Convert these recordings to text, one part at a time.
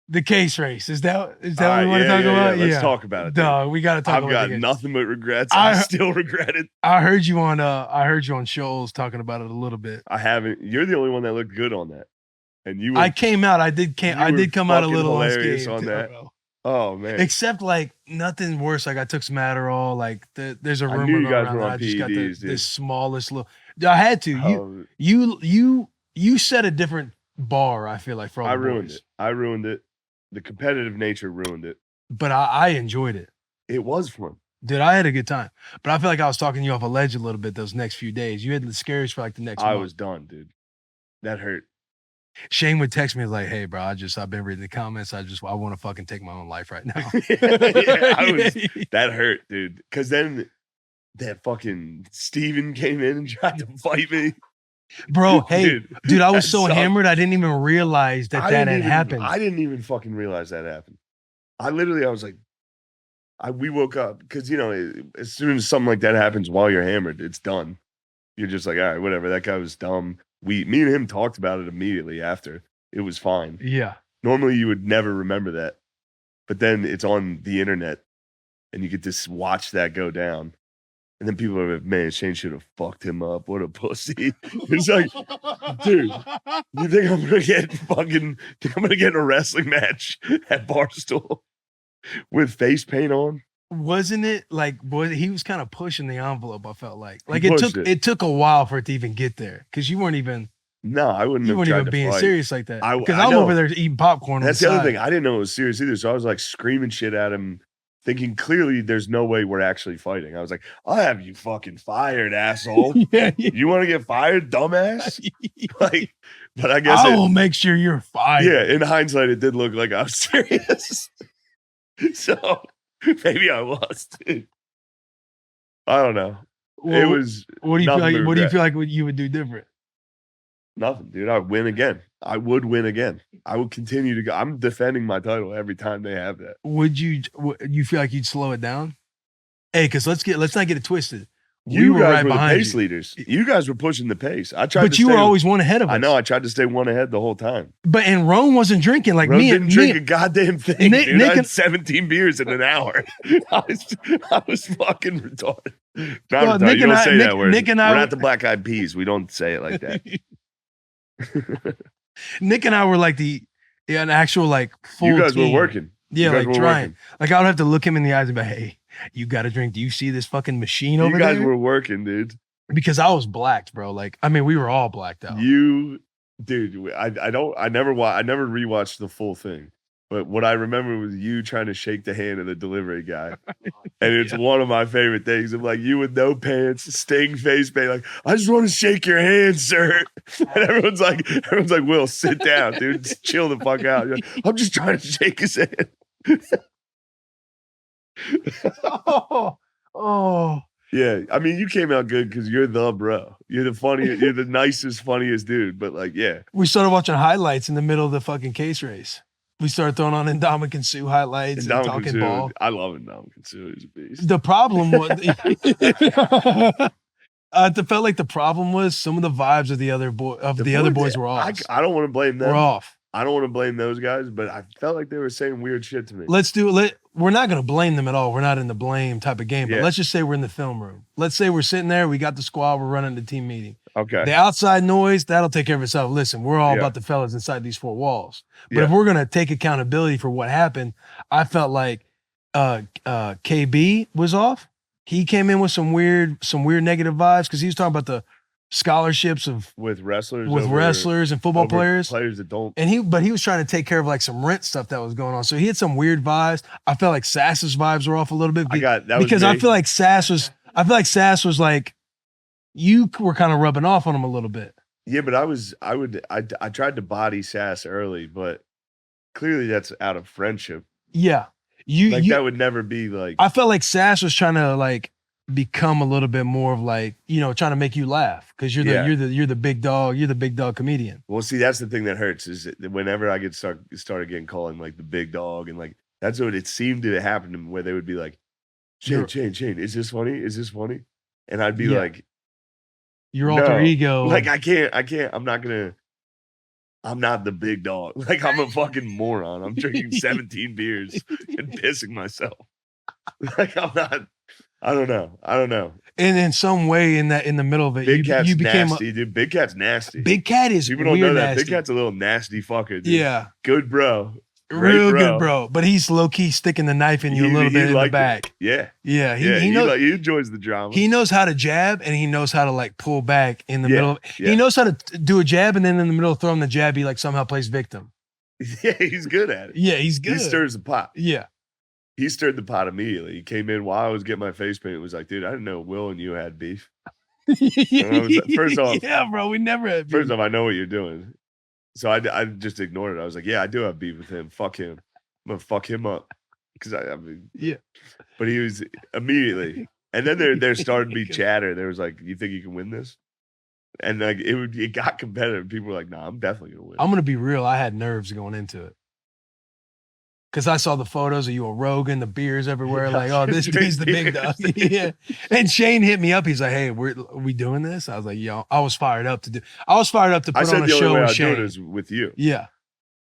The case race. Is that what we want to talk about? Yeah. Let's talk about it. Dog, we got to talk about it. I've got nothing but regrets. I still regret it. I heard you on Shoals talking about it a little bit. I haven't. You're the only one that looked good on that. And you were, I came out. I did come out a little hilarious on that. Bro. Oh man! Except like nothing worse. Like I took some Adderall. Like there's a rumor I knew you guys around were that on I just got PEDs, the smallest little. I had to. You set a different bar. I feel like for all the boys. I ruined it. The competitive nature ruined it. But I enjoyed it. It was fun. Dude, I had a good time. But I feel like I was talking you off a ledge a little bit those next few days. You had the scares for like the next month. I was done, dude. That hurt. Shane would text me like, "Hey, bro, I've been reading the comments. I want to fucking take my own life right now." That hurt, dude. Because then that fucking Steven came in and tried to fight me. Bro, hey, dude, I was so hammered, I didn't even realize that had happened. I didn't even fucking realize that happened. I was like, we woke up because, you know, as soon as something like that happens while you're hammered, it's done. You're just like, all right, whatever. That guy was dumb. Me and him talked about it immediately after. It was fine. Yeah. Normally you would never remember that. But then it's on the internet and you get to watch that go down. And then people are like, man, Shane should have fucked him up. What a pussy. It's like, dude, you think I'm gonna get in a wrestling match at Barstool with face paint on? Wasn't it like, boy, he was kind of pushing the envelope, I felt like. Like it took a while for it to even get there. Because you weren't even being serious like that. Because I'm over there eating popcorn. That's the other thing. I didn't know it was serious either. So I was like screaming shit at him, thinking clearly there's no way we're actually fighting. I was like, I'll have you fucking fired, asshole. Yeah. You want to get fired, dumbass? Like, but I guess I will make sure you're fired. Yeah, in hindsight, it did look like I was serious. So maybe I was, dude. I don't know. Well, it was. What do you feel like? What do you feel like you would do different? Nothing, dude. I'd win again. I would win again. I would continue to go. I'm defending my title every time they have that. Would you feel like you'd slow it down? Hey, because let's not get it twisted. You guys were the pace leaders. You guys were pushing the pace. But you were always one ahead of us. I know. I tried to stay one ahead the whole time. And Rone wasn't drinking like Rone me. Didn't drink a goddamn thing. Dude, I had 17 beers in an hour. I was fucking retarded. Not retarded. You don't say that word. We're not the Black Eyed Peas. We don't say it like that. Nick and I were like an actual like full You guys team. were working. Yeah, like trying. Like I would have to look him in the eyes and be like, hey, you got to drink. Do you see this fucking machine over there? You guys were working, dude. Because I was blacked, bro. Like, I mean, we were all blacked out. Dude, I never rewatched the full thing. But what I remember was you trying to shake the hand of the delivery guy. And it's one of my favorite things. I'm like, you with no pants, Sting face paint, like, I just want to shake your hand, sir. And everyone's like, Will, sit down, dude. Just chill the fuck out. You're like, I'm just trying to shake his hand. oh. Yeah, I mean, you came out good because you're the bro. You're the funniest, you're the nicest, funniest dude. But like, yeah. We started watching highlights in the middle of the fucking case race. We started throwing on Ndamukong Suh highlights and talking ball. I love Ndamukong Suh. He's a beast. The problem was, I felt like the problem was some of the vibes of the other boys were off. I don't want to blame them. We're off. I don't want to blame those guys, but I felt like they were saying weird shit to me. We're not going to blame them at all. We're not in the blame type of game, but let's just say we're in the film room. Let's say we're sitting there. We got the squad. We're running the team meeting. Okay. The outside noise, that'll take care of itself. Listen, we're all about the fellas inside these four walls. But if we're going to take accountability for what happened, I felt like KB was off. He came in with some weird negative vibes because he was talking about the scholarships with wrestlers and football players that don't. And he was trying to take care of like some rent stuff that was going on. So he had some weird vibes. I felt like Sass's vibes were off a little bit because I feel like Sass was like, you were kind of rubbing off on him a little bit. Yeah, but I tried to body Sass early, but clearly that's out of friendship. Yeah. That would never be like. I felt like Sass was trying to like become a little bit more of like, trying to make you laugh because you're the big dog. You're the big dog comedian. Well, see, that's the thing that hurts is that whenever I started getting called like the big dog and like that's what it seemed to happen to me where they would be like, Shane, is this funny? Is this funny? And I'd be like. Your alter ego. Like I can't, I'm not gonna I'm not the big dog. Like, I'm a fucking moron. I'm drinking 17 beers and pissing myself. Like, I'm not. I don't know. And in some way, in the middle of it, Big Cat's you became nasty, dude. Big Cat's nasty. Big Cat is people don't know that. nasty. Big Cat's a little nasty fucker, dude. Yeah, good bro. Real good, bro. But he's low key sticking the knife in you a little bit in the back. Yeah. He knows, he enjoys the drama. He knows how to jab and he knows how to like pull back in the middle. He knows how to do a jab and then in the middle of throwing the jab, he like somehow plays victim. Yeah, he's good at it. Yeah, he's good. He stirs the pot. Yeah. He stirred the pot immediately. He came in while I was getting my face painted. Was like, dude, I didn't know Will and you had beef. First off, yeah, bro, we never had beef. First off, I know what you're doing. So I just ignored it. I was like, yeah, I do have beef with him. Fuck him. I'm gonna fuck him up. Because I mean, yeah. But he was immediately, and then there started to be chatter. There was like, you think you can win this? And like it got competitive. People were like, nah, I'm definitely gonna win. I'm gonna be real. I had nerves going into it. Because I saw the photos of you at Rogan, the beers everywhere. Like, oh, this dude's the big dog. Yeah. And Shane hit me up. He's like, hey, are we doing this? I was like, yo, I was fired up to put on a show with Shane. Doing is with you. Yeah.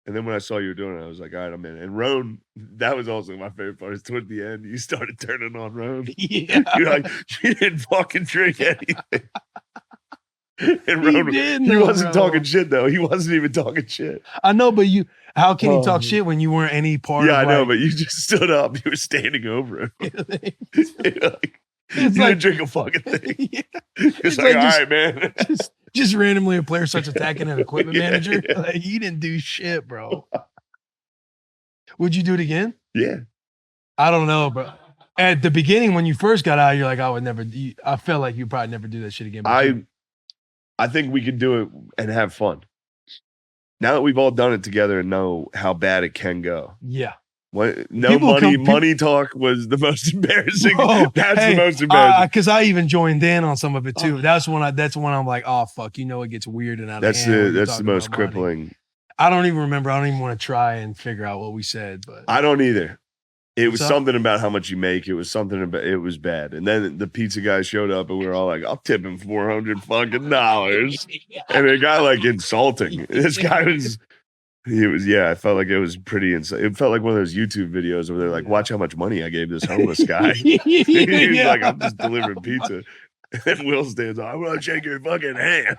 And then when I saw you were doing it, I was like, all right, I'm in. And Rone, that was also my favorite part. Is toward the end, you started turning on Rone. Yeah. You're like, you didn't fucking drink anything. And Rone, he wasn't talking shit, though. He wasn't even talking shit. I know, but how can he talk shit when you weren't any part of I know, but you just stood up. You were standing over him. You didn't drink a fucking thing. Yeah. It's like, all right, man. Just randomly a player starts attacking an equipment manager. Yeah. Like, you didn't do shit, bro. Would you do it again? Yeah. I don't know, bro. At the beginning, when you first got out, you're like, I would never. I felt like you probably never do that shit again. I think we can do it and have fun. Now that we've all done it together and know how bad it can go. Yeah. Money talk was the most embarrassing. The most embarrassing. Because I even joined in on some of it too. That's when I'm like, oh fuck, it gets weird and out of hand. That's the most crippling. Money. I don't even remember. I don't even want to try and figure out what we said. But I don't either. It was something about how much you make. It was something about it was bad. And then the pizza guy showed up and we were all like, I'll tip him $400 fucking dollars. And it got like insulting. This guy was. I felt like it was pretty insane. It felt like one of those YouTube videos where they're like, watch how much money I gave this homeless guy. He's like, I'm just delivering pizza. And then Will stands up, I'm going to shake your fucking hand.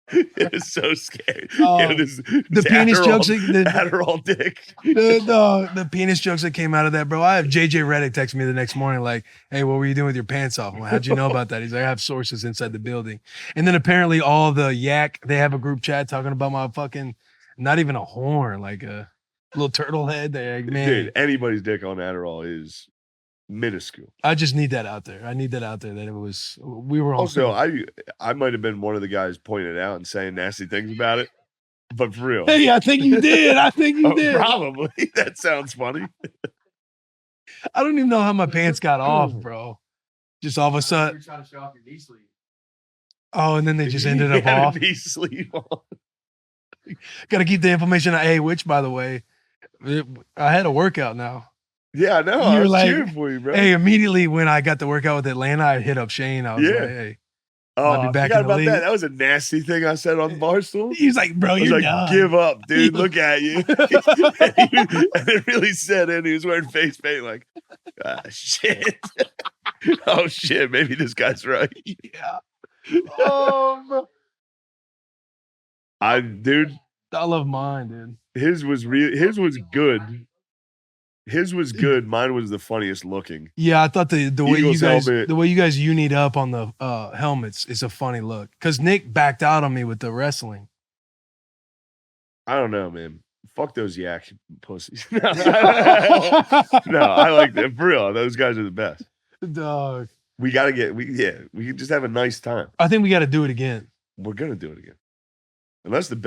It was so scary. The penis jokes. Adderall dick. The penis jokes that came out of that, bro. I have JJ Redick text me the next morning like, hey, what were you doing with your pants off? I'm like, how'd you know about that? He's like, I have sources inside the building. And then apparently all the yak, they have a group chat talking about my fucking... Not even a horn, like a little turtle head. There, like, man. Dude, anybody's dick on Adderall is minuscule. I just need that out there. I need that out there that we were all. Also, I might have been one of the guys pointing it out and saying nasty things about it, but for real. Hey, I think you did. I think you did. Probably. That sounds funny. I don't even know how my pants got off, bro. Just all of a sudden. You're trying to show off your knee sleeve. Oh, and then they just ended up off. Knee sleeve on. Got to keep the information. Hey, which, by the way, I had a workout now. Yeah, I know. I was cheering for you, bro. Hey, immediately when I got the workout with Atlanta, I hit up Shane. I was like, hey. I'll be back in the league. That was a nasty thing I said on Barstool. He's like, bro, you're done. Give up, dude. Look at you. And it really set in. He was wearing face paint like, shit. Oh, shit. Maybe this guy's right. Yeah. Dude, I love mine, dude. His was good. His was good. Mine was the funniest looking. Yeah, I thought the way you guys unied up on the helmets is a funny look. Because Nick backed out on me with the wrestling. I don't know, man. Fuck those yak pussies. No, I like them for real. Those guys are the best. Dog. We gotta we can just have a nice time. I think we got to do it again. We're gonna do it again. Unless we're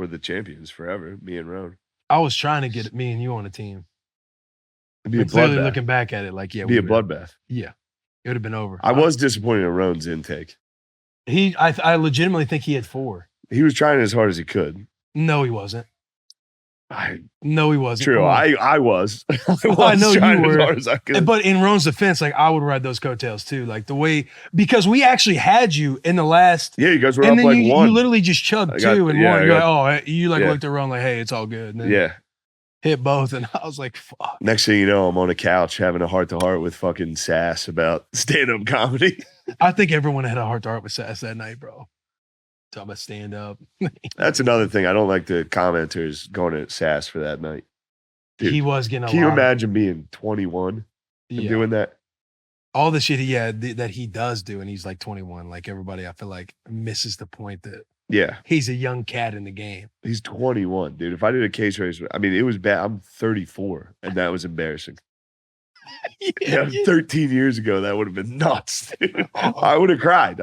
the champions forever, me and Rone. I was trying to get me and you on a team. It'd be a clearly bloodbath. Looking back at it, like, yeah. It'd be a bloodbath. Yeah. It would have been over. I was disappointed in Rone's intake. I legitimately think he had 4. He was trying as hard as he could. No, he wasn't. No, he wasn't. True. I was. I know you were. As hard as I could. But in Rone's defense, like I would ride those coattails too. Like the way, because we actually had you in the last. Yeah, you guys were and up then like you, one. You literally just chugged two and one. You're like, you looked at Rone like, hey, it's all good. And then hit both. And I was like, fuck. Next thing you know, I'm on a couch having a heart-to-heart with fucking Sass about stand-up comedy. I think everyone had a heart-to-heart with Sass that night, bro. Talking about stand-up. That's another thing. I don't like the commenters going at Sass for that night. Dude, he was getting a lot. Can you imagine being 21 and doing that? All the shit that he does do, and he's like 21. Like everybody, I feel like misses the point that he's a young cat in the game. He's 21, dude. If I did a case race, I mean, it was bad. I'm 34, and that was embarrassing. 13 years ago, that would have been nuts. Dude. I would have cried.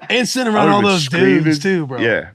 And sitting around all those dudes too, bro. Yeah.